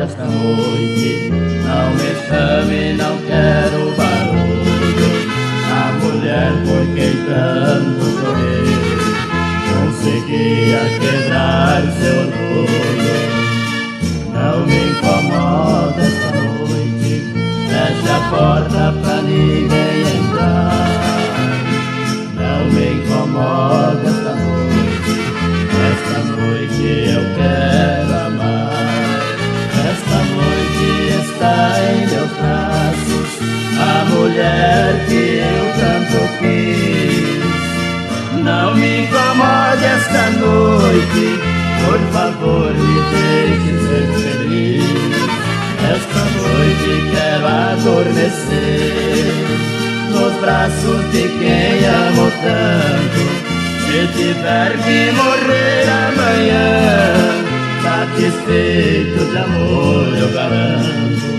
desta noite. Não me chame, não quero barulho. A mulher por quem tanto chorei conseguia quebrar seu orgulho. Não me incomoda esta noite, feche a porta pra ninguém entrar. Não me incomoda esta noite eu quero amar. Esta noite está em meus braços a mulher que eu tanto quis. Não me incomode esta noite, por favor me deixe ser feliz. Esta noite quero adormecer nos braços de quem amo tanto. Se tiver que morrer amanhã, satisfeito de amor eu garanto.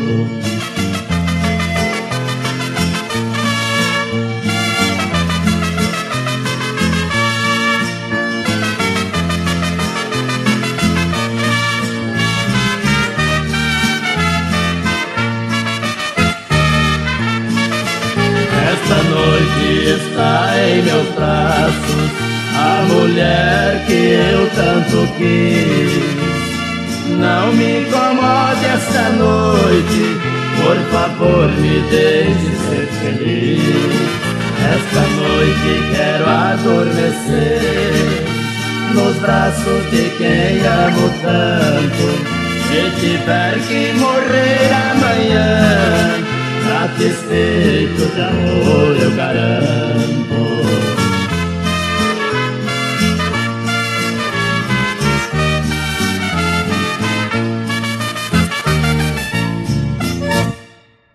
Esta noite está em meus braços a mulher que eu tanto quis. Não me incomode esta noite, por favor me deixe ser feliz. Esta noite quero adormecer nos braços de quem amo tanto. Se tiver que morrer amanhã, satisfeito de amor